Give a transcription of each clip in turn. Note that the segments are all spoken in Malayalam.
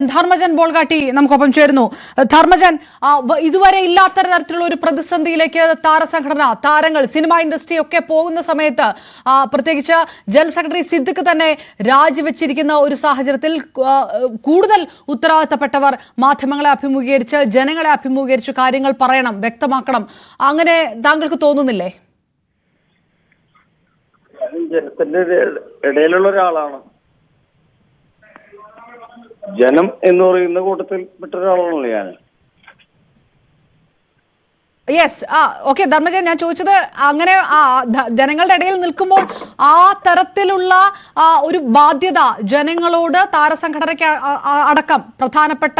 ധർമ്മജൻ ബോൾഗാട്ടി നമുക്കൊപ്പം ചേരുന്നു. ധർമ്മജൻ, ഇതുവരെ ഇല്ലാത്ത തരത്തിലുള്ള ഒരു പ്രതിസന്ധിയിലേക്ക് താരസംഘടന, താരങ്ങൾ, സിനിമ ഇൻഡസ്ട്രി ഒക്കെ പോകുന്ന സമയത്ത് പ്രത്യേകിച്ച് ജനറൽ സെക്രട്ടറി സിദ്ദിഖ് തന്നെ രാജിവെച്ചിരിക്കുന്ന ഒരു സാഹചര്യത്തിൽ കൂടുതൽ ഉത്തരവാദിത്തപ്പെട്ടവർ മാധ്യമങ്ങളെ അഭിമുഖീകരിച്ച്, ജനങ്ങളെ അഭിമുഖീകരിച്ച് കാര്യങ്ങൾ പറയണം, വ്യക്തമാക്കണം. അങ്ങനെ താങ്കൾക്ക് തോന്നുന്നില്ലേ? ജനത്തിന്റെ ഇടയിലുള്ള ഒരാളാണ്. ജനം എന്ന് പറയുന്ന കൂട്ടത്തിൽ പെട്ട ഒരാളാണല്ലോ ഞാൻ. യെസ്, ഓക്കെ ധർമ്മജൻ, ഞാൻ ചോദിച്ചത് അങ്ങനെ ജനങ്ങളുടെ ഇടയിൽ നിൽക്കുമ്പോൾ ആ തരത്തിലുള്ള ഒരു ബാധ്യത ജനങ്ങളോട് താരസംഘടനയ്ക്ക് അടക്കം, പ്രധാനപ്പെട്ട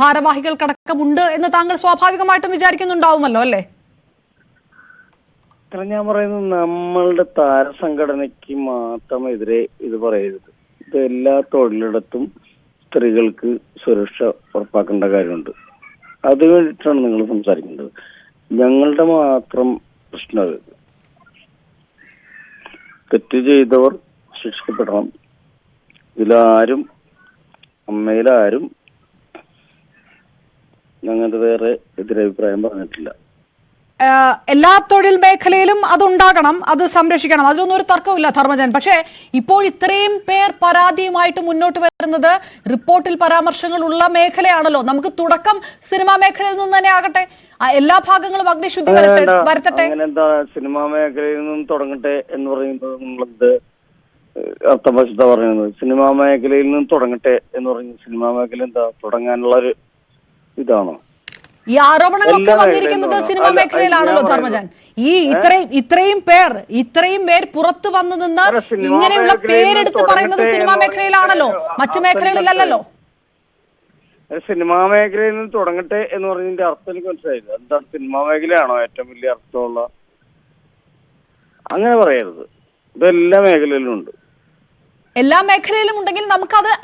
ഭാരവാഹികൾക്കടക്കം ഉണ്ട് എന്ന് താങ്കൾ സ്വാഭാവികമായിട്ടും വിചാരിക്കുന്നുണ്ടാവുമല്ലോ അല്ലേ? ഞാൻ പറയുന്നത്, നമ്മളുടെ താരസംഘടനയ്ക്ക് മാത്രമെതിരെ ഇത് പറയരുത്. ഇത് എല്ലാ തൊഴിലിടത്തും സ്ത്രീകൾക്ക് സുരക്ഷ ഉറപ്പാക്കേണ്ട കാര്യമുണ്ട്. അത് വേണ്ടിയിട്ടാണ് നിങ്ങൾ സംസാരിക്കേണ്ടത്. ഞങ്ങളുടെ മാത്രം പ്രശ്നം അത്. തെറ്റ് ചെയ്തവർ ശിക്ഷിക്കപ്പെടണം. ഇതിലാരും, അമ്മയിലാരും ഞങ്ങളുടെ വേറെ എതിരഭിപ്രായം പറഞ്ഞിട്ടില്ല. എല്ലാ തൊഴിൽ മേഖലയിലും അതുണ്ടാകണം, അത് സംരക്ഷിക്കണം, അതിലൊന്നും ഒരു തർക്കമില്ല ധർമ്മജൻ. പക്ഷേ ഇപ്പോൾ ഇത്രയും പേർ പരാതിയുമായിട്ട് മുന്നോട്ട് വരുന്നത് റിപ്പോർട്ടിൽ പരാമർശങ്ങൾ ഉള്ള മേഖലയാണല്ലോ. നമുക്ക് തുടക്കം സിനിമാ മേഖലയിൽ നിന്ന് തന്നെ ആകട്ടെ, എല്ലാ ഭാഗങ്ങളും അഗ്നിശുദ്ധി വരുത്തട്ടെ. അങ്ങനെന്താ സിനിമാ മേഖലയിൽ നിന്നും തുടങ്ങട്ടെ എന്ന് പറയുന്നത് നിങ്ങളെന്ത് അർത്ഥവശത പറയുന്നത്? സിനിമാ മേഖലയിൽ നിന്നും തുടങ്ങട്ടെ എന്ന് പറയുന്നത് സിനിമാ മേഖല എന്താ തുടങ്ങാനുള്ള ഒരു ഇതാണോ? ഈ ആരോപണങ്ങളൊക്കെ വന്നിരിക്കുന്നത് സിനിമാ മേഖലയിലാണല്ലോ ധർമ്മജൻ. ഈ ഇത്രയും പേർ പുറത്തു വന്നു നിന്ന് ഇങ്ങനെയുള്ള പേരെടുത്ത് പറയുന്നത് സിനിമാ മേഖലയിലാണല്ലോ, മറ്റു മേഖലകളിലല്ലോ. സിനിമാ മേഖലയിൽ നിന്ന് തുടങ്ങട്ടെ എന്ന് പറഞ്ഞതിന്റെ അർത്ഥം എനിക്ക് മനസ്സിലായില്ല. എന്താണ്, സിനിമാ മേഖലയാണോ ഏറ്റവും വലിയ അർത്ഥമുള്ള? അങ്ങനെ പറയരുത്. ഇതെല്ലാ മേഖലയിലും ഉണ്ട്. എല്ലാ മേഖലയിലും ഉണ്ടെങ്കിൽ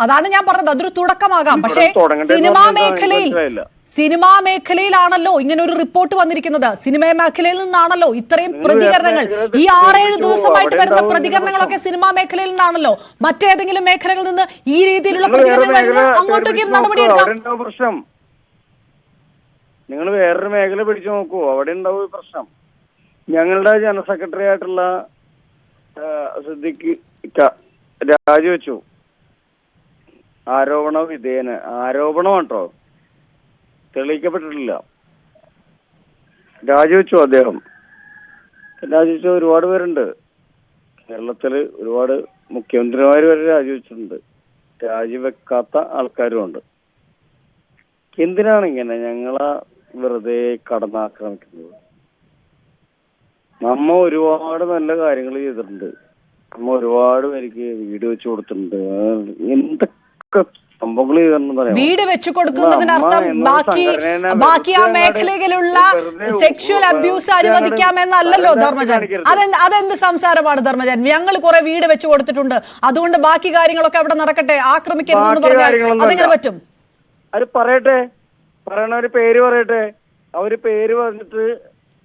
അതാണ് ഞാൻ പറഞ്ഞത്, അതൊരു തുടക്കമാകാം. പക്ഷേ സിനിമാ മേഖലയിലാണല്ലോ ഇങ്ങനെ ഒരു റിപ്പോർട്ട് വന്നിരിക്കുന്നത്. സിനിമാ മേഖലയിൽ നിന്നാണല്ലോ ഇത്രയും പ്രതികരണങ്ങൾ. ഈ 6-7 ദിവസമായിട്ട് വരുന്ന പ്രതികരണങ്ങളൊക്കെ സിനിമാ മേഖലയിൽ നിന്നാണല്ലോ. മറ്റേതെങ്കിലും മേഖലകളിൽ നിന്ന് ഈ രീതിയിലുള്ള പ്രതികരണങ്ങൾ അങ്ങോട്ടേക്കും നടപടിയെടുക്കാം. പ്രശ്നം നിങ്ങൾ വേറൊരു മേഖല പിടിച്ചു നോക്കൂ, അവിടെ ഉണ്ടാവും പ്രശ്നം. ഞങ്ങളുടെ ജനറൽ സെക്രട്ടറി ആയിട്ടുള്ള സിദ്ദിഖ് രാജിവെച്ചു. ആരോപണ വിധേയന, ആരോപണമാട്ടോ, തെളിയിക്കപ്പെട്ടിട്ടില്ല. രാജിവെച്ചു അദ്ദേഹം. രാജിവെച്ച ഒരുപാട് പേരുണ്ട് കേരളത്തില്. ഒരുപാട് മുഖ്യമന്ത്രിമാര് വരെ രാജിവെച്ചിട്ടുണ്ട്. രാജിവെക്കാത്ത ആൾക്കാരും ഉണ്ട്. എന്തിനാണ് ഇങ്ങനെ ഞങ്ങളെ വെറുതെ കടന്നാക്രമിക്കുന്നത്? നമ്മ ഒരുപാട് നല്ല കാര്യങ്ങൾ ചെയ്തിട്ടുണ്ട്. നമ്മ ഒരുപാട് പേർക്ക് വീട് വെച്ചു കൊടുത്തിട്ടുണ്ട്. എന്തൊക്കെ സംഭവങ്ങൾ ചെയ്തിട്ടുണ്ടെന്ന് വീട് വെച്ചു കൊടുക്കുന്നതിനർത്ഥം ബാക്കി ആ മേഖലയിലുള്ള സെക്ഷൽ അബ്യൂസ് അനുവദിക്കാമെന്നല്ലോ ധർമ്മജൻ. അതെന്ത് സംസാരമാണ് ധർമ്മജൻ? ഞങ്ങൾ കുറെ വീട് വെച്ചു കൊടുത്തിട്ടുണ്ട്, അതുകൊണ്ട് ബാക്കി കാര്യങ്ങളൊക്കെ അവിടെ നടക്കട്ടെ, ആക്രമിക്കരുതെന്ന് പറഞ്ഞാൽ അതെങ്ങനെ പറ്റും? അവര് പറയട്ടെ, പറയണവര് പേര് പറയട്ടെ. അവര് പേര് പറഞ്ഞിട്ട്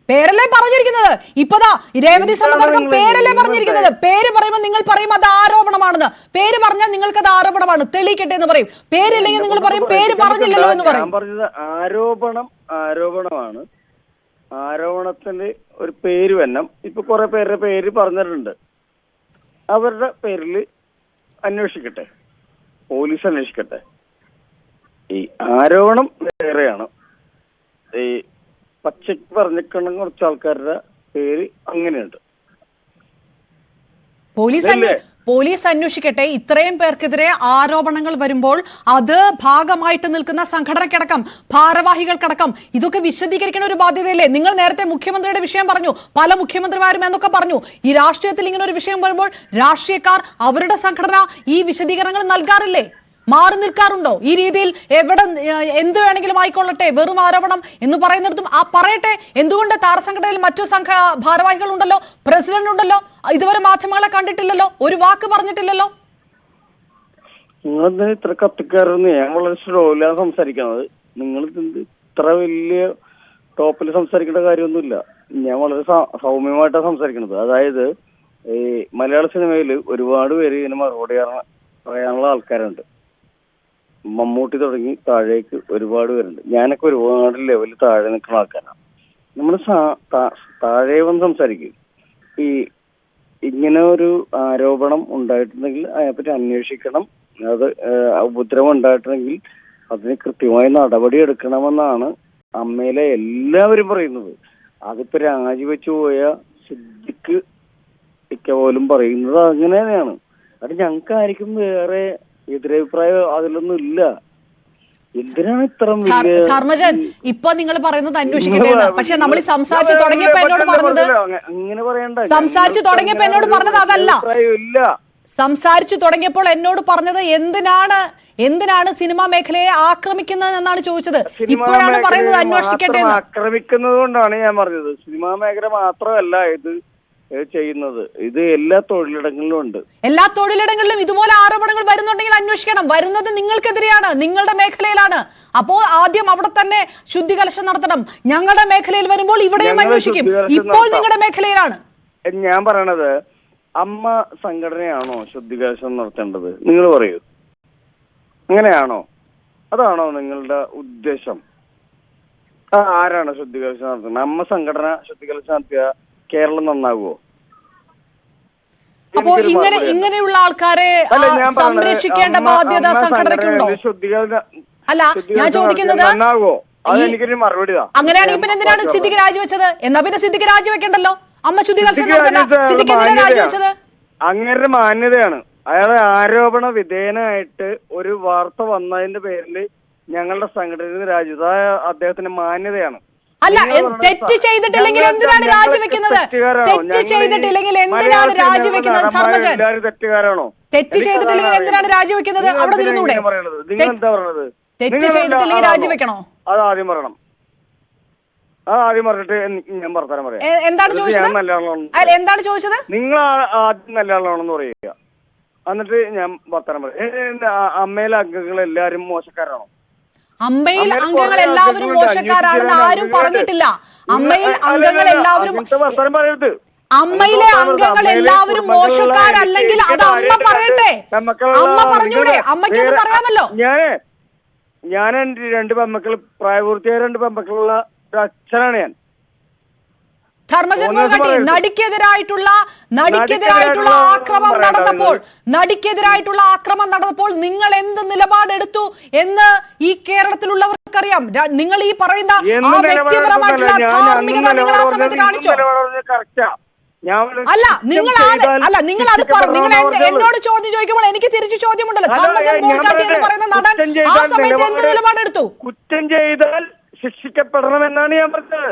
പേരല്ലേ പറഞ്ഞിരിക്കുന്നത്? ഇപ്പതാ രേവതി സമ്മതടക്കം പേരല്ലേ പറഞ്ഞിരിക്കുന്നത്. പേര് പറയുമ്പോൾ നിങ്ങൾ പറയും അത് ആരോപണമാണെന്ന്. പേര് പറഞ്ഞാൽ നിങ്ങൾക്ക് അത് ആരോപണമാണ്, തെളിയിക്കട്ടെ എന്ന് പറയും. പേരില്ലെങ്കിൽ നിങ്ങൾ പറയും പേര് പറഞ്ഞില്ലല്ലോ എന്ന് പറയും. ഞാൻ പറഞ്ഞത് ആരോപണമാണ്. ആരോപണത്തിന് ഒരു പേര് വന്നം. ഇപ്പൊ കുറെ പേരുടെ പേര് പറഞ്ഞിട്ടുണ്ട്. അവരുടെ പേരിൽ അന്വേഷിക്കട്ടെ, പോലീസ് അന്വേഷിക്കട്ടെ. ഈ ആരോപണം വേറെയാണ്. ഈ പച്ചക്ക് പറഞ്ഞിരിക്കുന്ന കുറച്ച് ആൾക്കാരുടെ പേര് അങ്ങനെയുണ്ട്. പോലീസ് അന്വേഷിക്കട്ടെ. ഇത്രയും പേർക്കെതിരെ ആരോപണങ്ങൾ വരുമ്പോൾ അത് ഭാഗമായിട്ട് നിൽക്കുന്ന സംഘടനയ്ക്കടക്കം, ഭാരവാഹികൾക്കടക്കം ഇതൊക്കെ വിശദീകരിക്കുന്ന ഒരു ബാധ്യതയില്ലേ? നിങ്ങൾ നേരത്തെ മുഖ്യമന്ത്രിയുടെ വിഷയം പറഞ്ഞു, പല മുഖ്യമന്ത്രിമാരും എന്നൊക്കെ പറഞ്ഞു. ഈ രാഷ്ട്രീയത്തിൽ ഇങ്ങനെ ഒരു വിഷയം വരുമ്പോൾ രാഷ്ട്രീയക്കാർ, അവരുടെ സംഘടന ഈ വിശദീകരണങ്ങൾ നൽകാറില്ലേ? മാറി നിൽക്കാറുണ്ടോ? ഈ രീതിയിൽ എവിടെ എന്ത് വേണമെങ്കിലും ആയിക്കൊള്ളട്ടെ, വെറും ആരോപണം എന്ന് പറയുന്നിടത്തും പറയട്ടെ. എന്തുകൊണ്ട് താരസംഘടനയിൽ മറ്റു ഭാരവാഹികൾ ഉണ്ടല്ലോ, പ്രസിഡന്റ് ഉണ്ടല്ലോ, ഇതുവരെ മാധ്യമങ്ങളെ കണ്ടിട്ടില്ലല്ലോ, ഒരു വാക്ക് പറഞ്ഞിട്ടില്ലല്ലോ? നിങ്ങൾ ഇത്ര കത്തിക്കാരെന്ന് ഞാൻ വളരെ സ്ലോയിലാണ് സംസാരിക്കുന്നത്. നിങ്ങൾ ഇത്ര വലിയ ടോപ്പിൽ സംസാരിക്കേണ്ട കാര്യമൊന്നുമില്ല. ഞാൻ വളരെ സൗമ്യമായിട്ടാണ് സംസാരിക്കുന്നത്. അതായത് ഈ മലയാള സിനിമയിൽ ഒരുപാട് പേര് ഇതിന് മറുപടി പറയാനുള്ള ആൾക്കാരുണ്ട്. മമ്മൂട്ടി തുടങ്ങി താഴേക്ക് ഒരുപാട് പേരുണ്ട്. ഞാനൊക്കെ ഒരുപാട് ലെവലിൽ താഴെ നിൽക്കുന്ന ആൾക്കാരാണ്. നമ്മൾ താഴെ വന്ന് സംസാരിക്കും. ഈ ഇങ്ങനെ ഒരു ആരോപണം ഉണ്ടായിട്ടുണ്ടെങ്കിൽ അതിനെപ്പറ്റി അന്വേഷിക്കണം. അത് ഉപദ്രവം ഉണ്ടായിട്ടുണ്ടെങ്കിൽ അതിന് കൃത്യമായ നടപടി എടുക്കണമെന്നാണ് അമ്മയിലെ എല്ലാവരും പറയുന്നത്. അതിപ്പോ രാജിവെച്ചു പോയ സിദ്ദിഖ് ഇക്ക പോലും പറയുന്നത് അങ്ങനെ തന്നെയാണ്. അത് ഞങ്ങൾക്ക് ആയിരിക്കും വേറെ എതിരഭിപ്രായം അതിലൊന്നും ഇല്ല. എന്തിനാണ് ഇത്ര ധർമ്മജൻ ഇപ്പൊ നിങ്ങൾ പറയുന്നത് അന്വേഷിക്കട്ടെ, പക്ഷെ നമ്മൾ ഈ സംസാരിച്ചു തുടങ്ങിയപ്പോ എന്നോട് പറഞ്ഞത് അങ്ങനെ പറയണ്ട. സംസാരിച്ചു തുടങ്ങിയപ്പോ എന്നോട് പറഞ്ഞത് അതല്ല. സംസാരിച്ചു തുടങ്ങിയപ്പോൾ എന്നോട് പറഞ്ഞത് എന്തിനാണ് സിനിമാ മേഖലയെ ആക്രമിക്കുന്നത് എന്നാണ് ചോദിച്ചത്. ഇപ്പോഴാണ് പറയുന്നത് അന്വേഷിക്കട്ടെ. ആക്രമിക്കുന്നത് കൊണ്ടാണ് ഞാൻ പറഞ്ഞത്. സിനിമാ മേഖല മാത്രമല്ല ഇത് ചെയ്യുന്നത്, ഇത് എല്ലാ തൊഴിലിടങ്ങളിലും ഉണ്ട്. എല്ലാ തൊഴിലിടങ്ങളിലും ഇതുപോലെ ആരോപണങ്ങൾ വരുന്നുണ്ടെങ്കിൽ അന്വേഷിക്കണം. വരുന്നത് നിങ്ങൾക്കെതിരെയാണ്, നിങ്ങളുടെ മേഖലയിലാണ്. അപ്പോൾ ആദ്യം അവിടെ തന്നെ ശുദ്ധികലശം നടത്തണം. ഞങ്ങളുടെ മേഖലയിൽ വരുമ്പോൾ ഇവിടെയും അന്വേഷിക്കും. ഇപ്പോൾ നിങ്ങളുടെ മേഖലയിലാണ്. ഞാൻ പറയണത്, അമ്മ സംഘടനയാണോ ശുദ്ധികലശം നടത്തേണ്ടത്? നിങ്ങൾ പറയൂ, അങ്ങനെയാണോ? അതാണോ നിങ്ങളുടെ ഉദ്ദേശം? ആരാണ് ശുദ്ധികലശം നടത്തുന്നത്? അമ്മ സംഘടന ശുദ്ധികലശം നടത്തിയ കേരളം നന്നാകുമോ? അപ്പോ ഇങ്ങനെയുള്ള ആൾക്കാരെ സംരക്ഷിക്കേണ്ട ബാധ്യത സംഘടനയ്ക്കുണ്ടോ? അല്ല, ഞാൻ ചോദിക്കുന്നത് അങ്ങനെയാണെങ്കിൽ പിന്നെ എന്തിനാണ് സിദ്ദിഖ് രാജിവെച്ചത്? എന്നാ പിന്നെ സിദ്ദിഖ് രാജിവെക്കണ്ടല്ലോ. അമ്മ ശുദ്ധികലശം സിദ്ദിഖ് എന്തിനാണ് രാജിവെച്ചത്? അങ്ങനെ മാന്യതയാണ്. അയാളെ ആരോപണ വിധേയനായിട്ട് ഒരു വാർത്ത വന്നതിന്റെ പേരിൽ ഞങ്ങളുടെ സംഘടനയിൽ രാജിവെച്ചത് അദ്ദേഹത്തിന്റെ മാന്യതയാണ്. അല്ല, തെറ്റ് ചെയ്തിട്ടില്ലെങ്കിൽ എന്തിനാണ് രാജിവെക്കുന്നത്? തെറ്റ് ചെയ്തിട്ടില്ലെങ്കിൽ എന്തിനാണ് രാജിവെക്കുന്നത്? ധർമ്മജൻ, തെറ്റ് ചെയ്തിട്ടില്ലെങ്കിൽ എന്തിനാണ് രാജിവെക്കുന്നത്? അവിടെ നിന്നൂടെ? തെറ്റ് ചെയ്തിട്ടില്ലെങ്കിൽ രാജിവെക്കണോ? അത് ആദ്യം പറയണം. ആദ്യം പറഞ്ഞിട്ട് ഞാൻ വർത്താനം പറയാം. എന്താണ് ചോദിച്ചത്? എന്താണ് ചോദിച്ചത്? നിങ്ങൾ ആദ്യം നല്ല ആളാണെന്ന് പറയുക, എന്നിട്ട് ഞാൻ വർത്താനം പറയാം. അമ്മയിലെ അംഗങ്ങൾ എല്ലാരും മോശക്കാരാണോ? അമ്മയിൽ അംഗങ്ങൾ എല്ലാവരും മോശക്കാരാണെന്ന് ആരും പറഞ്ഞിട്ടില്ല. അമ്മയിൽ അംഗങ്ങൾ എല്ലാവരും അമ്മയിലെ അംഗങ്ങൾ എല്ലാവരും മോശക്കാരല്ലെങ്കിൽ അത് അമ്മ പറയട്ടെ. അമ്മ പറഞ്ഞൂടെ? അമ്മയ്ക്ക് അത് പറയാമല്ലോ. ഞാൻ എന്റെ 2 പെൺമക്കൾ, പ്രായപൂർത്തിയായ 2 പെൺമക്കളുള്ള ഒരു അച്ഛനാണ് ഞാൻ. ധർമ്മജൻ മുൻകട്ടി നടിക്കെതിരായിട്ടുള്ള ആക്രമം നടന്നപ്പോൾ നിങ്ങൾ എന്ത് നിലപാടെടുത്തു എന്ന് ഈ കേരളത്തിലുള്ളവർക്കറിയാം. നിങ്ങൾ ഈ പറയുന്ന ആ വ്യക്തിപരമായിട്ടുള്ള ധാർമ്മികത നിങ്ങൾ ആ സമയത്ത് കാണിച്ചോ? അല്ല, നിങ്ങൾ അത് നിങ്ങൾ എന്നോട് ചോദ്യം ചോദിക്കുമ്പോൾ എനിക്ക് തിരിച്ചു ചോദ്യമുണ്ടല്ലോ. ധർമ്മജൻ മുൻകട്ടി എന്ന് പറയുന്ന നടൻ ആ സമയത്ത് എന്ത് നിലപാടെടുത്തു? കുറ്റം ചെയ്താൽ ശിക്ഷിക്കപ്പെടണമെന്നാണ് ഞാൻ പറഞ്ഞത്.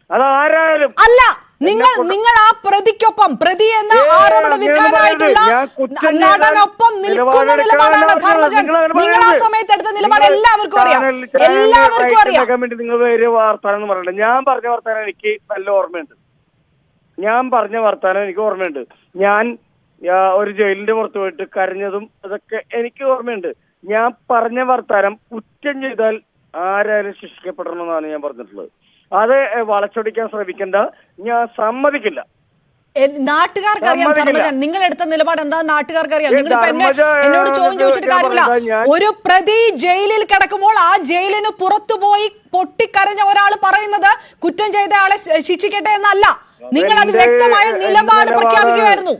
അതാരായാലും അല്ല, നിങ്ങൾ ആ പ്രതിക്കൊപ്പം, പ്രതി എന്ന ആരോപണ വിധേയനായിട്ടുള്ള നടനൊപ്പം നിൽക്കുന്ന നിലപാടാണ് ധർമ്മജൻ. നിങ്ങൾ ആ സമയത്ത് എടുത്ത നിലപാട് എല്ലാവർക്കും അറിയാം. നിങ്ങൾ വേറെ വർത്താനം എന്ന് പറയണ്ട. ഞാൻ പറഞ്ഞ വർത്താനം എനിക്ക് നല്ല ഓർമ്മയുണ്ട്. ഞാൻ ഒരു ജയിലിന്റെ പുറത്ത് പോയിട്ട് കരഞ്ഞതും അതൊക്കെ എനിക്ക് ഓർമ്മയുണ്ട്. ഞാൻ പറഞ്ഞ വർത്താനം കുറ്റം ചെയ്താൽ ആരായാലും ശിക്ഷിക്കപ്പെടണമെന്നാണ് ഞാൻ പറഞ്ഞിട്ടുള്ളത്. അത് വളച്ചൊടിക്കാൻ ശ്രമിക്കണ്ട, ഞാൻ സമ്മതിക്കില്ല. നാട്ടുകാർക്ക് അറിയാം ധർമ്മജൻ, നിങ്ങൾ എടുത്ത നിലപാട് എന്താ നാട്ടുകാർക്ക് അറിയാം. നിങ്ങൾ എന്നോട് ചോദ്യം ചോദിച്ചിട്ട് കാര്യമില്ല. ഒരു പ്രതി ജയിലിൽ കിടക്കുമ്പോൾ ആ ജയിലിന് പുറത്തുപോയി പൊട്ടിക്കരഞ്ഞ ഒരാൾ പറയുന്നത് കുറ്റം ചെയ്ത ആളെ ശിക്ഷിക്കട്ടെ എന്നല്ല. നിങ്ങൾ അത് വ്യക്തമായ നിലപാട് പ്രഖ്യാപിക്കുകയായിരുന്നു.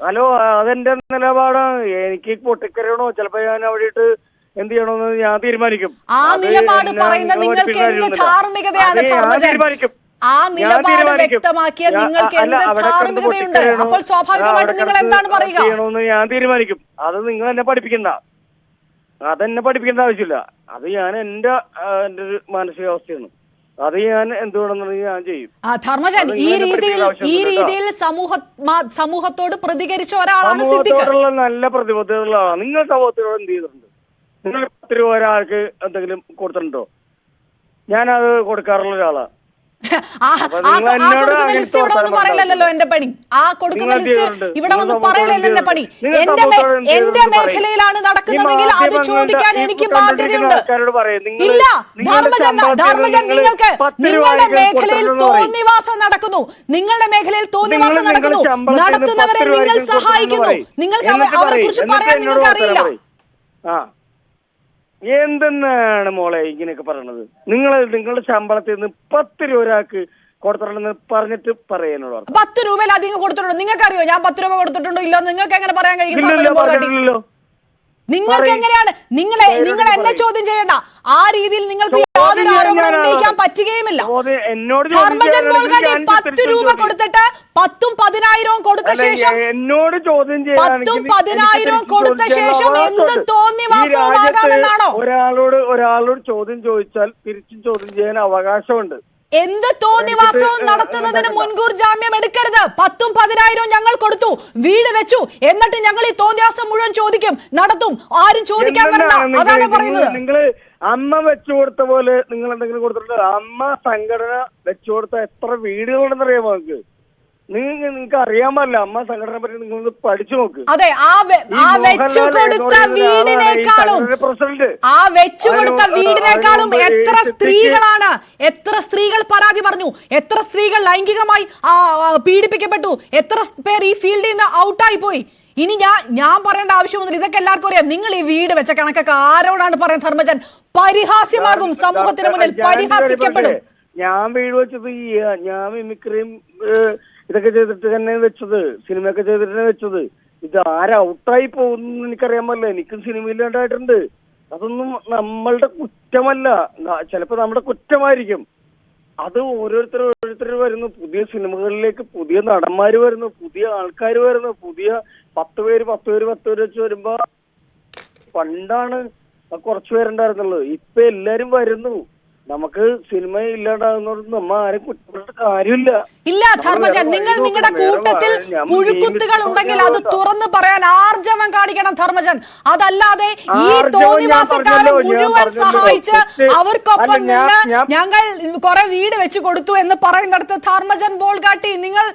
ഹലോ, അതെന്റെ നിലപാടാണ്. എനിക്ക് പൊട്ടിക്കരയണോ ചിലപ്പോ ഞാൻ അവിടെ എന്ത് ചെയ്യണമെന്ന് ഞാൻ തീരുമാനിക്കും. ആ നിലപാട് പറയുന്ന നിങ്ങൾക്ക് എന്ത് ധാർമ്മികതയാണ് ധർമ്മജൻ? ആ നിലപാട് വ്യക്തമാക്കിയ നിങ്ങൾക്ക് എന്ത് ധാർമ്മികതയുണ്ട്? അപ്പോൾ സ്വാഭാവികമായിട്ടും നിങ്ങൾ എന്താണ് പറയുക? ഞാൻ തീരുമാനിക്കും. അത് നിങ്ങൾ എന്നെ പഠിപ്പിക്കണ്ട. അതെന്നെ പഠിപ്പിക്കേണ്ട ആവശ്യമില്ല. അത് ഞാൻ എന്റെ ഒരു മാനസികാവസ്ഥയാണ്. അത് ഞാൻ എന്തുകൊണ്ടെന്നുള്ളത് ഞാൻ ചെയ്യും. ധർമ്മജൻ, ഈ രീതിയിൽ സമൂഹത്തോട് പ്രതികരിച്ച ഒരാളാണ് സിദ്ദിഖ്. നല്ല പ്രതിബദ്ധതയുള്ള ആളാണ്. നിങ്ങൾ സമൂഹത്തിനോട് എന്ത് ചെയ്തിട്ടുണ്ട്? നിങ്ങൾ 10 രൂപ ഒരാൾക്ക് എന്തെങ്കിലും കൊടുത്തിട്ടുണ്ടോ? ഞാനത് കൊടുക്കാറുള്ള ഒരാളാണ്. കൊടുക്കുന്ന ലിസ്റ്റ് ഇവിടെ ഒന്നും പറയില്ലല്ലോ എന്റെ പണി. ആ കൊടുക്കുന്ന ലിസ്റ്റ് ഇവിടെ ഒന്നും പറയില്ലല്ലോ എന്റെ പണി. എന്റെ മേഖലയിലാണ് നടക്കുന്നതെങ്കിൽ അത് ചോദിക്കാൻ എനിക്ക് ബാധ്യതയുണ്ട്. ഇല്ല ധർമ്മജൻ, നിങ്ങൾക്ക് നിങ്ങളുടെ മേഖലയിൽ തോന്നിവാസം നടക്കുന്നു. നിങ്ങളുടെ മേഖലയിൽ തോന്നിവാസം നടക്കുന്നു. നടത്തുന്നവരെ നിങ്ങൾ സഹായിക്കുന്നു. നിങ്ങൾക്ക് അവരെ കുറിച്ച് പറയാൻ നിങ്ങൾക്ക് അറിയില്ല. എന്തെന്നാണ് മോളെ ഇങ്ങനെയൊക്കെ പറയണത്? നിങ്ങളുടെ ശമ്പളത്തിൽ നിന്ന് 10 രൂപ ഒരാൾക്ക് കൊടുത്തിട്ടുണ്ടെന്ന് പറഞ്ഞിട്ട് പറയാനുള്ള 10 രൂപയിലധികം കൊടുത്തിട്ടുണ്ടോ? നിങ്ങൾക്കറിയോ ഞാൻ 10 രൂപ കൊടുത്തിട്ടുണ്ടോ ഇല്ലോ? നിങ്ങൾക്ക് എങ്ങനെ പറയാൻ കഴിയും? നിങ്ങൾക്ക് എങ്ങനെയാണ്? നിങ്ങൾ എന്നെ ചോദ്യം ചെയ്യണ്ട. ആ രീതിയിൽ നിങ്ങൾക്ക് യാതൊരു ആരോപണം ഉന്നയിക്കാൻ പറ്റുകയുമില്ല. ധർമ്മജൻ ബോൾഗാട്ടി 10 രൂപ കൊടുത്തിട്ട് 10ഉം 10,000 കൊടുത്ത ശേഷം എന്നോട് ചോദ്യം 10ഉം 10,000 കൊടുത്ത ശേഷം എന്ത് തോന്നിവാസമാകാമെന്നാണോ? ഒരാളോട് ചോദ്യം ചോദിച്ചാൽ തിരിച്ചും ചോദ്യം ചെയ്യാൻ അവകാശമുണ്ട്. എന്ത് തോന്നിവാസവും നടത്തുന്നതിന് മുൻകൂർ ജാമ്യം എടുക്കരുത്. 10ഉം 10,000 ഞങ്ങൾ കൊടുത്തു, വീട് വെച്ചു, എന്നിട്ട് ഞങ്ങൾ ഈ തോന്നിവാസം മുഴുവൻ ചോദിക്കും, നടത്തും. ആരും ചോദിക്കാൻ വരണ്ട. അതാണ് പറയുന്നത്. നിങ്ങള് അമ്മ വെച്ചു കൊടുത്ത പോലെ നിങ്ങൾ എന്തെങ്കിലും കൊടുത്തിട്ടുണ്ട്? അമ്മ സംഘടന വെച്ചു കൊടുത്ത എത്ര വീടുകളുണ്ടെന്നറിയാമോ നിങ്ങൾക്ക്? നിങ്ങൾക്ക് അറിയാൻ പാടില്ല അമ്മ സംഘടനയെ പറ്റി. നിങ്ങൾ പഠിച്ചു നോക്ക്. അതെ, ആ വെച്ചു കൊടുത്ത വീടിനേക്കാളും എത്ര സ്ത്രീകൾ പരാതി പറഞ്ഞു, എത്ര സ്ത്രീകൾ ലൈംഗികമായി പീഡിപ്പിക്കപ്പെട്ടു, എത്ര പേർ ഈ ഫീൽഡിൽ നിന്ന് ഔട്ടായി പോയി. ഇനി ഞാൻ പറയേണ്ട ആവശ്യമൊന്നുമില്ല. ഇതൊക്കെ എല്ലാവർക്കും അറിയാം. നിങ്ങൾ ഈ വീട് വെച്ച കണക്കൊക്കെ ആരോടാണ് പറയുന്നത് ധർമ്മജൻ? പരിഹാസ്യമാകും, സമൂഹത്തിന് മുന്നിൽ പരിഹാസിക്കപ്പെടും. ഞാൻ വീട് വെച്ചത് ഞാൻ മിമിക്രിയും ഇതൊക്കെ ചെയ്തിട്ട് തന്നെ വെച്ചത്, സിനിമയൊക്കെ ചെയ്തിട്ട് തന്നെ വെച്ചത്. ഇത് ഔട്ടായി പോകുന്നു എനിക്കറിയാൻ പറ്റില്ല. എനിക്കും സിനിമയിലുണ്ടായിട്ടുണ്ട്. അതൊന്നും നമ്മളുടെ കുറ്റമല്ല. ചിലപ്പോ നമ്മുടെ കുറ്റമായിരിക്കും. അത് ഓരോരുത്തർ വരുന്നു, പുതിയ സിനിമകളിലേക്ക് പുതിയ നടന്മാര് വരുന്നു, പുതിയ ആൾക്കാർ വരുന്നു, പുതിയ 10 പേര് വെച്ച് വരുമ്പോ പണ്ടാണ് കുറച്ചു പേരുണ്ടായിരുന്നുള്ളത്. ഇപ്പൊ എല്ലാരും വരുന്നു. നമുക്ക് സിനിമ ഇല്ലാണ്ടാകുന്നത് നമ്മ ആരും കുറ്റപ്പെട്ടിട്ട് കാര്യമില്ല. ഇല്ല ധർമ്മജൻ, നിങ്ങൾ നിങ്ങളുടെ കൂട്ടത്തിൽ പുഴുക്കുത്തുകൾ ഉണ്ടെങ്കിൽ അത് തുറന്നു പറയാൻ ആർജവം കാണിക്കണം ധർമ്മജൻ. അതല്ലാതെ ഈ തോന്നിവാസക്കാരെ മുഴുവൻ സഹായിച്ച് അവർക്കൊപ്പം നിന്ന് ഞങ്ങൾ കുറെ വീട് വെച്ച് കൊടുത്തു എന്ന് പറയുന്നിടത്ത് ധർമ്മജൻ ബോൾഗാട്ടി, നിങ്ങൾ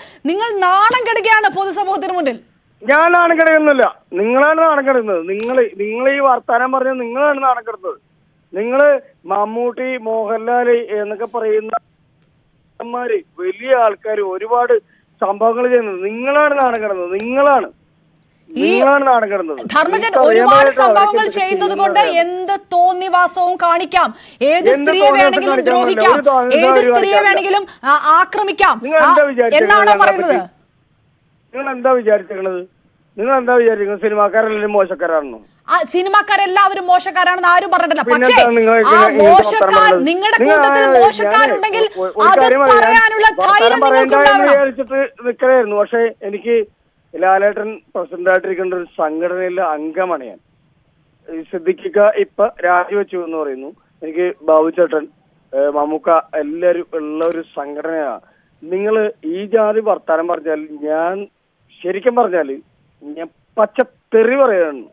നാണം കെടുകയാണ് പൊതുസമൂഹത്തിന് മുന്നിൽ. ഞാൻ നാണം കെടുക്കുന്നില്ല, നിങ്ങളാണ് നാണം കെടുക്കുന്നത്. നിങ്ങൾ ഈ വർത്താനം പറഞ്ഞ നിങ്ങളാണ് നാണം കെടുന്നത്. നിങ്ങള് മമ്മൂട്ടി, മോഹൻലാല് എന്നൊക്കെ പറയുന്ന വലിയ ആൾക്കാർ ഒരുപാട് സംഭവങ്ങൾ ചെയ്യുന്നത് നിങ്ങളാണ് നാണം കിടന്നത്. നിങ്ങളാണ് നാണം കിടന്നത്. ധർമ്മജൻ ഒരുപാട് സംഭവങ്ങൾ ചെയ്യുന്നത് കൊണ്ട് എന്ത് തോന്നിവാസവും കാണിക്കാം. ഏത് സ്ത്രീയെ വേണമെങ്കിലും ദ്രോഹിക്കാം, ഏത് സ്ത്രീയെ വേണമെങ്കിലും ആക്രമിക്കാം എന്നാണോ പറയുന്നത്? നിങ്ങൾ എന്താ വിചാരിച്ചിരിക്കുന്നത്? സിനിമാക്കാരെല്ലാം മോശക്കാരാണോ? സിനിമാക്കാരെല്ലാവരും മോശക്കാരാണെന്ന് ആരും പറഞ്ഞിട്ടില്ല. പക്ഷേ ആ മോശക്കാർ നിങ്ങളുടെ കൂട്ടത്തിൽ മോശക്കാരുണ്ടെങ്കിൽ അത് പറയാനുള്ള ധൈര്യം വിചാരിച്ചിട്ട് നിൽക്കലായിരുന്നു. പക്ഷെ എനിക്ക് ലാലേട്ടൻ പ്രസിഡന്റായിട്ടിരിക്കേണ്ട ഒരു സംഘടനയിലെ അംഗമാണ് ഞാൻ. സിദ്ദിഖിക്ക ഇപ്പൊ രാജിവെച്ചു എന്ന് പറയുന്നു. എനിക്ക് ബാബുചേട്ടൻ, മമ്മൂക്ക എല്ലാരും ഉള്ള ഒരു സംഘടനയാണ്. നിങ്ങൾ ഈ ജാതി വർത്താനം പറഞ്ഞാൽ ഞാൻ ശരിക്കും പറഞ്ഞാല് ഞാൻ പച്ചത്തെറി പറയാണ്.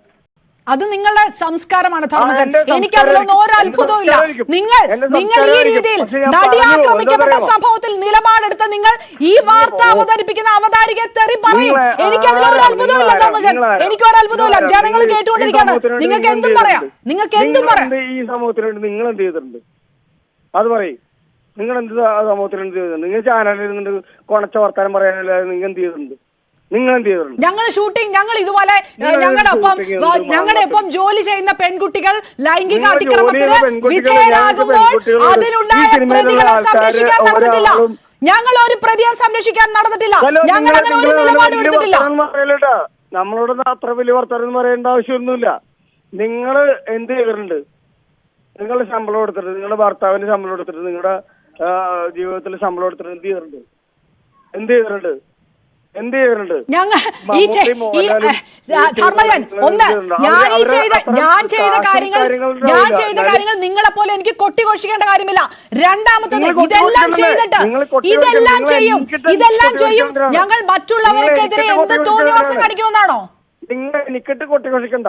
അത് നിങ്ങളുടെ സംസ്കാരമാണ് ധർമ്മജൻ. എനിക്ക് അതിലൊന്നും ഒരു അത്ഭുതവും ഇല്ല. നിങ്ങൾ ഈ രീതിയിൽ നടി ആക്രമിക്കപ്പെട്ട സംഭവത്തിൽ നിലപാടെടുത്ത നിങ്ങൾ ഈ വാർത്ത അവതരിപ്പിക്കുന്ന അവതാരികയെ തെറി പറയും. എനിക്ക് അതിലൊരു അത്ഭുതവും ഇല്ല ധർമ്മജൻ, എനിക്കൊരു അത്ഭുതവും ഇല്ല. ജനങ്ങൾ കേട്ടുകൊണ്ടിരിക്കുകയാണ്. നിങ്ങൾക്ക് എന്തും പറയാം. ഈ സമൂഹത്തിനുണ്ട് നിങ്ങൾ എന്ത് ചെയ്തിട്ടുണ്ട്? അത് പറയും. നിങ്ങൾ എന്ത് സമൂഹത്തിൽ എന്ത് ചെയ്തിട്ടുണ്ട്? നിങ്ങൾ ചാനലിൽ ഇരുന്നിട്ട് കൊണച്ച വർത്താനം പറയാനല്ലാതെ നിങ്ങൾ എന്ത് ചെയ്തിട്ടുണ്ട്? ഞങ്ങൾ ഷൂട്ടിംഗ്, ഞങ്ങൾ ഇതുപോലെ ഞങ്ങളുടെ ഒപ്പം ജോലി ചെയ്യുന്ന പെൺകുട്ടികൾ ലൈംഗിക അതിക്രമത്തിന് വിധേയരാകുമ്പോൾ അതിനുണ്ടായ പ്രതികളെ സംരക്ഷിക്കാൻ നടന്നിട്ടില്ല. ഞങ്ങൾ ഒരു പ്രതിയെ സംരക്ഷിക്കാൻ നടന്നിട്ടില്ല. ഞങ്ങൾ അങ്ങനെ ഒരു നിലപാട് എടുത്തിട്ടില്ല. നമ്മളോട് അത്ര വലിയ വർത്തമാനം പറയേണ്ട ആവശ്യമൊന്നുമില്ല. നിങ്ങൾ എന്ത് ചെയ്തിട്ടുണ്ട്? നിങ്ങളുടെ ശമ്പളം എടുത്തിട്ട്, നിങ്ങളുടെ ഭർത്താവിന്റെ ശമ്പളം എടുത്തിട്ട്, നിങ്ങളുടെ ജീവിതത്തിൽ ശമ്പളം എടുത്തിട്ട് എന്ത് ചെയ്തിട്ടുണ്ട്? ധർമ്മജൻ ഞാൻ ചെയ്ത കാര്യങ്ങൾ നിങ്ങളെ പോലെ എനിക്ക് കൊട്ടിഘോഷിക്കേണ്ട കാര്യമില്ല. രണ്ടാമത്തത് ഇതെല്ലാം ചെയ്യും ഞങ്ങൾ മറ്റുള്ളവർക്കെതിരെ എന്ത് തോന്നിവാസം കാണിക്കുമെന്നാണോ? നിങ്ങൾ എനിക്കിട്ട് കൊട്ടിഘോഷിക്കണ്ട.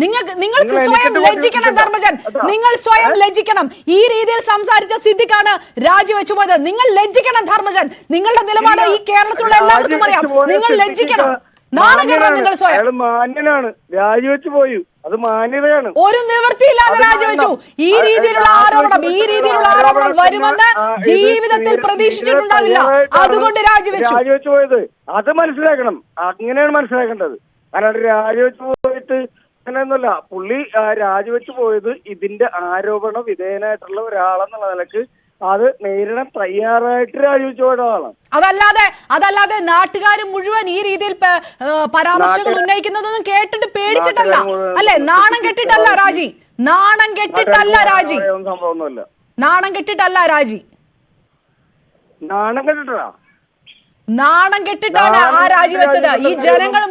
നിങ്ങൾക്ക് സ്വയം ലജ്ജിക്കണം ധർമ്മജൻ. നിങ്ങൾ സ്വയം ലജ്ജിക്കണം. ഈ രീതിയിൽ സംസാരിച്ച സിദ്ദിഖാണ് രാജിവെച്ചു പോയത്. നിങ്ങൾ ലജ്ജിക്കണം ധർമ്മജൻ. നിങ്ങളുടെ നിലപാട് ഈ കേരളത്തിലുള്ള എല്ലാവർക്കും അറിയാം. നിങ്ങൾ ലജ്ജിക്കണം. നാണം കെടണം നിങ്ങൾ സ്വയം. മാന്യനാണ്, രാജിവെച്ചു പോയി. അത് മാന്യതയാണ്. ഒരു നിവൃത്തിയില്ലാതെ രാജിവെച്ചു. ഈ രീതിയിലുള്ള ആരോപണം വരുമെന്ന് ജീവിതത്തിൽ പ്രതീക്ഷിച്ചിട്ടുണ്ടാവില്ല. അതുകൊണ്ട് രാജിവെച്ചു പോയത് അത് മനസ്സിലാക്കണം. അങ്ങനെയാണ് മനസ്സിലാക്കേണ്ടത്. അല്ലാണ്ട് രാജിവെച്ചു പോയിട്ട് അങ്ങനെയൊന്നുമല്ല. പുള്ളി രാജിവെച്ചു പോയത് ഇതിന്റെ ആരോപണ വിധേയനായിട്ടുള്ള ഒരാളെന്നുള്ള നിലക്ക് അത് നേരിടാൻ തയ്യാറായിട്ട് രാജിവെച്ചു പോയ ആളാണ്. അതല്ലാതെ നാട്ടുകാർ മുഴുവൻ ഈ രീതിയിൽ പരാമർശങ്ങൾ ഉന്നയിക്കുന്നതൊന്നും കേട്ടിട്ട് പേടിച്ചിട്ടല്ല, അല്ലെ? നാണം കെട്ടിട്ടല്ല രാജി. നാണം കെട്ടിട്ടല്ല രാജി. നാണം കെട്ടിട്ടല്ല രാജി. നാണം കെട്ടിട്ടാ നാണം കെട്ടിട്ടാണ് ആ രാജിവെച്ചത്. ഈ ജനങ്ങൾ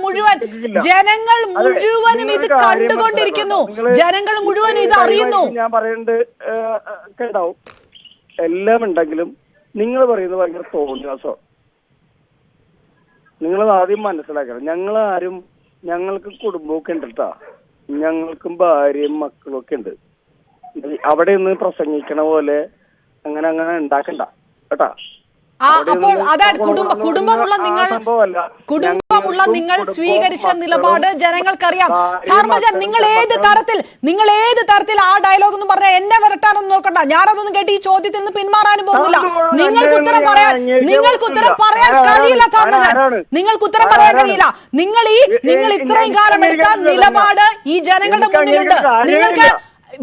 മുഴുവനും ഇത് കണ്ടുകൊണ്ടിരിക്കുന്നു. ജനങ്ങൾ മുഴുവൻ ഇത് അറിയുന്നു. ഞാൻ പറയുന്നത് കേട്ടാവും. എല്ലാം ഉണ്ടെങ്കിലും നിങ്ങൾ പറയുന്നത് ഭയങ്കര തോന്നിയാസം. നിങ്ങൾ ആദ്യം മനസ്സിലാക്കണം. ഞങ്ങൾക്ക് കുടുംബമൊക്കെ ഉണ്ട് കേട്ടാ. ഞങ്ങൾക്കും ഭാര്യയും മക്കളും ഒക്കെ ഉണ്ട്. അവിടെ നിന്ന് പ്രസംഗിക്കണ പോലെ അങ്ങനെ ഉണ്ടാക്കണ്ട കേട്ടാ. അപ്പോൾ അതായത് കുടുംബമുള്ള നിങ്ങൾ സ്വീകരിച്ച നിലപാട് ജനങ്ങൾക്കറിയാം. ധർമ്മജൻ, നിങ്ങൾ ഏത് തരത്തിൽ ആ ഡയലോഗ് എന്ന് പറഞ്ഞാൽ എന്നെ വരട്ടാനൊന്നും നോക്കണ്ട. ഞാനതൊന്നും കേട്ട് ഈ ചോദ്യത്തിൽ നിന്ന് പിന്മാറാനും പോകുന്നില്ല. നിങ്ങൾക്ക് ഉത്തരം പറയാൻ കഴിയില്ല ധർമ്മജൻ. നിങ്ങൾക്ക് ഉത്തരം പറയാൻ കഴിയില്ല. നിങ്ങൾ ഇത്രയും കാലം എടുത്ത നിലപാട് ഈ ജനങ്ങളുടെ മുന്നിലുണ്ട്. നിങ്ങൾക്ക്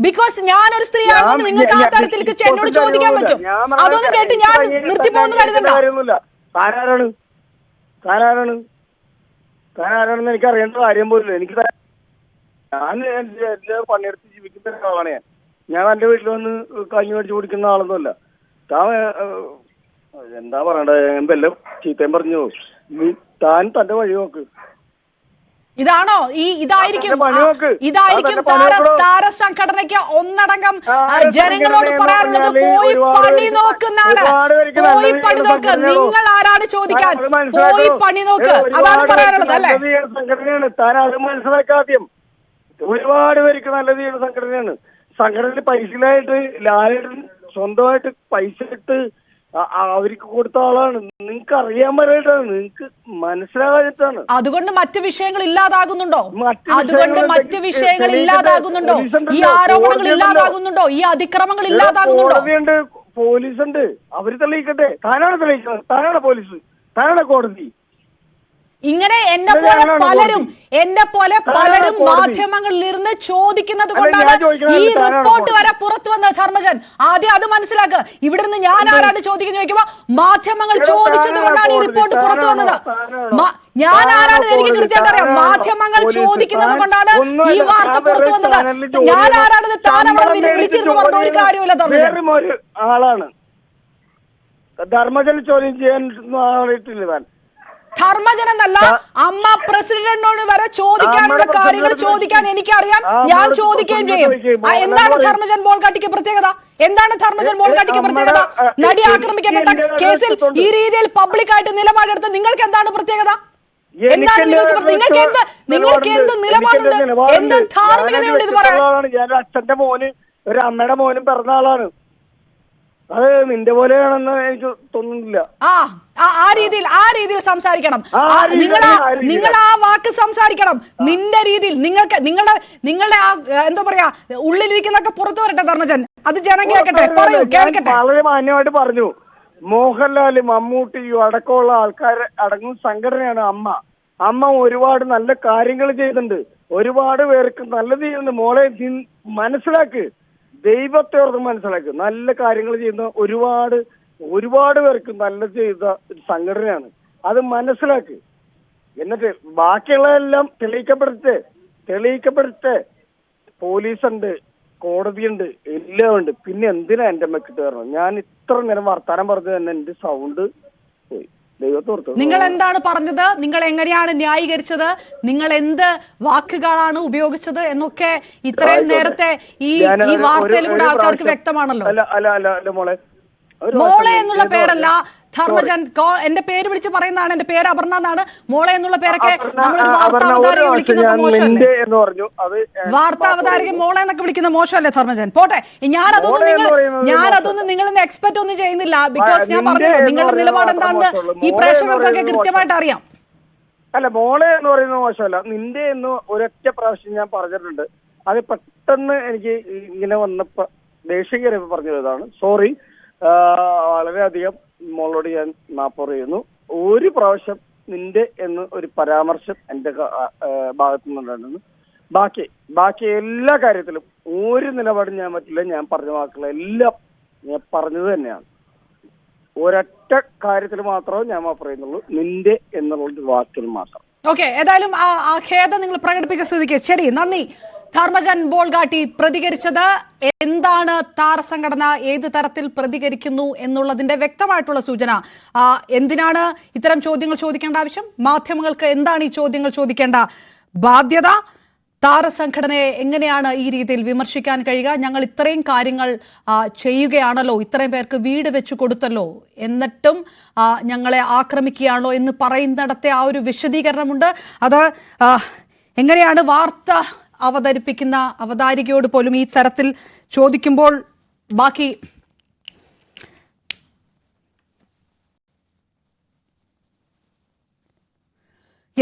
ബിക്കോസ് ഞാനൊരു സ്ത്രീയാണെന്ന് നിങ്ങൾക്ക് ആ തരത്തിലേക്ക് എന്നോട് ചോദിക്കാൻ പറ്റും. അതൊന്നും കേട്ട് ഞാൻ നിർത്തിപ്പോന്ന് കരുതണ്ട. താനാരാണെന്ന് എനിക്ക് അറിയേണ്ട കാര്യം പോലും. ഞാൻ എന്റെ പണിയെടുത്ത് ജീവിക്കുന്ന ഒരാളാണ്. ഞാൻ എന്റെ വീട്ടിൽ വന്ന് കഞ്ഞി മേടിച്ച് കുടിക്കുന്ന ആളൊന്നുമല്ല. എന്താ പറയണ്ടേ, എന്തെല്ലാം ചീത്തയും പറഞ്ഞു. താൻ തന്റെ വഴി നോക്ക്. ഇതാണോ ഇതായിരിക്കും താരസംഘടനയ്ക്ക് ഒന്നടങ്കം ജനങ്ങളോട് പറയാനുള്ളത്? പോയി പണി നോക്കുന്നാണ്. പോയി പണി നോക്ക്. നിങ്ങൾ ആരാണ് ചോദിക്കാൻ? പോയി പണി നോക്ക്. അതാണ് പറയാനുള്ളത്, അല്ലേ? സംഘടനയാണ്. താൻ അത് മനസ്സിലാക്കാദ്യം. ഒരുപാട് പേർക്ക് നല്ല ചെയ്യുന്ന സംഘടനയാണ്. സംഘടനയിൽ പൈസയിലായിട്ട് ലാലേട്ടൻ സ്വന്തമായിട്ട് പൈസ ഇട്ട് അവർക്ക് കൊടുത്ത ആളാണ്. നിങ്ങൾക്ക് അറിയാൻ പറ്റായിട്ടാണ്, നിങ്ങൾക്ക് മനസ്സിലാകാഞ്ഞിട്ടാണ്. അതുകൊണ്ട് മറ്റു വിഷയങ്ങൾ ഇല്ലാതാകുന്നുണ്ടോ? ഈ ആരോപണങ്ങൾ ഇല്ലാതാകുന്നുണ്ടോ? ഈ അതിക്രമങ്ങൾ ഇല്ലാതാകുന്നുണ്ടോ? കോടതിയുണ്ട്, പോലീസുണ്ട്. അവര് തെളിയിക്കട്ടെ. താനാണ് തെളിയിക്കുന്നത്. താനാണ് പോലീസ്, താനാണ് കോടതി. ഇങ്ങനെ എന്നെ പോലെ പലരും മാധ്യമങ്ങളിൽ ഇരുന്ന് ചോദിക്കുന്നത് കൊണ്ടാണ് ഈ റിപ്പോർട്ട് വരെ പുറത്തു വന്നത്. ധർമ്മജൻ, ആദ്യം അത് മനസ്സിലാക്കുക. ഇവിടെ നിന്ന് ഞാൻ ആരാണ് ചോദിക്കുന്നത് ചോദിക്കുമ്പോ മാധ്യമങ്ങൾ ചോദിച്ചത് കൊണ്ടാണ് ഈ റിപ്പോർട്ട് പുറത്തു വന്നത്. ഞാൻ ആരാണ് എനിക്ക് കൃത്യമായിട്ട് അറിയാം. മാധ്യമങ്ങൾ ചോദിക്കുന്നത് കൊണ്ടാണ് ഈ വാർത്ത പുറത്തു വന്നത്. ഞാൻ ആരാണെന്ന് താൻ അവിടെ വിളിച്ചിരുന്നു പറഞ്ഞ ഒരു കാര്യമില്ല ധർമ്മജൻ. ആളാണ് ധർമ്മജൻ ചോദ്യം ചെയ്യാൻ ആളിട്ടില്ല. താൻ ധർമ്മജൻ എന്നല്ല, അമ്മ പ്രസിഡന്റിനോട് വരെ ചോദിക്കാനുള്ള കാര്യങ്ങൾ ചോദിക്കാൻ എനിക്കറിയാം. ഞാൻ ചോദിക്കുകയും ചെയ്യും. എന്താണ് ധർമ്മജൻ ബോൾഗാട്ടിക്ക് പ്രത്യേകത? നടി ആക്രമിക്കപ്പെട്ട കേസിൽ ഈ രീതിയിൽ പബ്ലിക്കായിട്ട് നിലപാടെടുത്ത് നിങ്ങൾക്ക് എന്താണ് പ്രത്യേകത? എന്താണ് നിങ്ങൾക്ക് എന്ത് നിലപാടുണ്ട്? എന്ത് ധാർമ്മികതയുണ്ട് ഇത് പറയാൻ? ഞാൻ അച്ഛന്റെ മോന് ഒരു അമ്മയുടെ മോനും പിറന്ന ആളാണ്. അത് നിന്റെ പോലെയാണെന്ന് എനിക്ക് തോന്നുന്നില്ല. ആ രീതിയിൽ സംസാരിക്കണം. നിങ്ങൾ ആ വാക്ക് സംസാരിക്കണം. നിന്റെ രീതിയിൽ നിങ്ങളുടെ ആ എന്താ പറയാ ഉള്ളിലിരിക്കുന്നൊക്കെ പുറത്തു വരട്ടെ ധർമ്മജൻ. അത് ജനം കേൾക്കട്ടെ. പറയൂ, കേൾക്കട്ടെ. വളരെ മാന്യമായിട്ട് പറഞ്ഞു. മോഹൻലാല്, മമ്മൂട്ടി അടക്കമുള്ള ആൾക്കാർ അടങ്ങുന്ന സംഘടനയാണ് അമ്മ ഒരുപാട് നല്ല കാര്യങ്ങൾ ചെയ്തിട്ടുണ്ട്. ഒരുപാട് പേർക്ക് നല്ലത് ചെയ്യുന്നുണ്ട്. മോളെ മനസ്സിലാക്ക്, ദൈവത്തെ ഓർത്ത് മനസ്സിലാക്കുക. നല്ല കാര്യങ്ങൾ ചെയ്യുന്ന ഒരുപാട് പേർക്ക് നല്ല ചെയ്ത സംഘടനയാണ്. അത് മനസ്സിലാക്ക്. എന്നിട്ട് ബാക്കിയുള്ളതെല്ലാം തെളിയിക്കപ്പെടുത്തെ പോലീസുണ്ട്, കോടതിയുണ്ട്, എല്ലാം ഉണ്ട്. പിന്നെ എന്തിനാ എന്റെ മെക്കിട്ട് കയറണം? ഞാൻ ഇത്ര നേരം വർത്താനം പറഞ്ഞു തന്നെ എന്റെ സൗണ്ട് പോയി. നിങ്ങൾ എന്താണ് പറഞ്ഞത്? നിങ്ങൾ എങ്ങനെയാണ് ന്യായീകരിച്ചത്? നിങ്ങൾ എന്ത് വാക്കുകളാണ് ഉപയോഗിച്ചത് എന്നൊക്കെ ഇത്രയും നേരത്തെ ഈ വാർത്തയിലൂടെ ആൾക്കാർക്ക് വ്യക്തമാണല്ലോ. മോളെ മോളെ എന്നുള്ള പേരല്ല, ധർമ്മജൻ എന്റെ പേര് വിളിച്ച് പറയുന്നതാണ്. എന്റെ പേര് അപർണ എന്നാണ്. മോളെ എന്നുള്ള പേരൊക്കെ അപർണ, നമ്മളൊരു വാർത്താ അപർണ, ഒരു അവതാരിക പ്രാവശ്യം വിളിക്കുന്നത് ഞാൻ മോശമല്ലേ? നിന്റെ എന്ന് പറഞ്ഞു. അത് വാർത്താ അവതാരിക മോളെ എന്നൊക്കെ വിളിക്കുന്ന മോശമല്ലേ ധർമ്മജൻ? പോട്ടെ, മോളെ എന്ന് പറയുന്നത് ഞാനതൊന്നും നിങ്ങളിൽ നിന്ന് എക്സ്പെക്ട് ഒന്നും ചെയ്യുന്നില്ല. ബിക്കോസ് ഞാൻ നിന്റെ പറഞ്ഞല്ലോ എന്ന് നിങ്ങളുടെ പറയുന്നത് നിലപാട് മാത്രം എന്താണെന്ന് മോശമുള്ളൂ. ഈ മോളെ പ്രേക്ഷകർക്കൊക്കെ എന്ന് കൃത്യമായിട്ട് അറിയാം. അല്ല, മോളെ എന്ന് പറയുന്നത് മോശമല്ല. നിന്റെ എന്ന് ഒരൊറ്റ പ്രാവശ്യം ഞാൻ പറഞ്ഞിട്ടുണ്ട്. അത് പെട്ടെന്ന് എനിക്ക് ഇങ്ങനെ വന്നപ്പോ ദേഷ്യം കയറിയപ്പോ പറഞ്ഞതാണ്. സോറി, വളരെയധികം മോളോട് ഞാൻ മാപ്പ് പറയുന്നു. ഒരു പ്രാവശ്യം നിന്റെ എന്ന് ഒരു പരാമർശം എന്റെ ഭാഗത്തു നിന്നുണ്ടായിരുന്നു. ബാക്കി എല്ലാ കാര്യത്തിലും ഒരു നിലപാടും ഞാൻ പറ്റില്ല. ഞാൻ പറഞ്ഞ വാക്കുകളെല്ലാം ഞാൻ പറഞ്ഞത് തന്നെയാണ്. ഒരൊറ്റ കാര്യത്തിൽ മാത്രമേ ഞാൻ പറയുന്നുള്ളൂ, നിന്റെ എന്നുള്ള വാക്കിൽ മാത്രം. ഓക്കെ, ഏതായാലും ആ ഖേദം നിങ്ങൾ പ്രകടിപ്പിച്ച സ്ഥിതിക്ക് ശരി, നന്ദി. ധർമ്മജൻ ബോൾഗാട്ടി പ്രതികരിച്ചത് എന്താണ്, താരസംഘടന ഏത് തരത്തിൽ പ്രതികരിക്കുന്നു എന്നുള്ളതിന്റെ വ്യക്തമായിട്ടുള്ള സൂചന. എന്തിനാണ് ഇത്തരം ചോദ്യങ്ങൾ ചോദിക്കേണ്ട ആവശ്യം? മാധ്യമങ്ങൾക്ക് എന്താണ് ഈ ചോദ്യങ്ങൾ ചോദിക്കേണ്ട ബാധ്യത? താരസംഘടനയെ എങ്ങനെയാണ് ഈ രീതിയിൽ വിമർശിക്കാൻ കഴിയുക? ഞങ്ങൾ ഇത്രയും കാര്യങ്ങൾ ചെയ്യുകയാണല്ലോ, ഇത്രയും പേർക്ക് വീട് വെച്ചു കൊടുത്തല്ലോ, എന്നിട്ടും ഞങ്ങളെ ആക്രമിക്കുകയാണല്ലോ എന്ന് പറയുന്നിടത്തെ ആ ഒരു വിശദീകരണമുണ്ട്. അത് എങ്ങനെയാണ് വാർത്ത അവതരിപ്പിക്കുന്ന അവതാരികയോട് പോലും ഈ തരത്തിൽ ചോദിക്കുമ്പോൾ ബാക്കി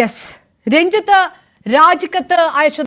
യെസ്, രഞ്ജിത്ത് രാജിക്കത്ത് അയച്ചു.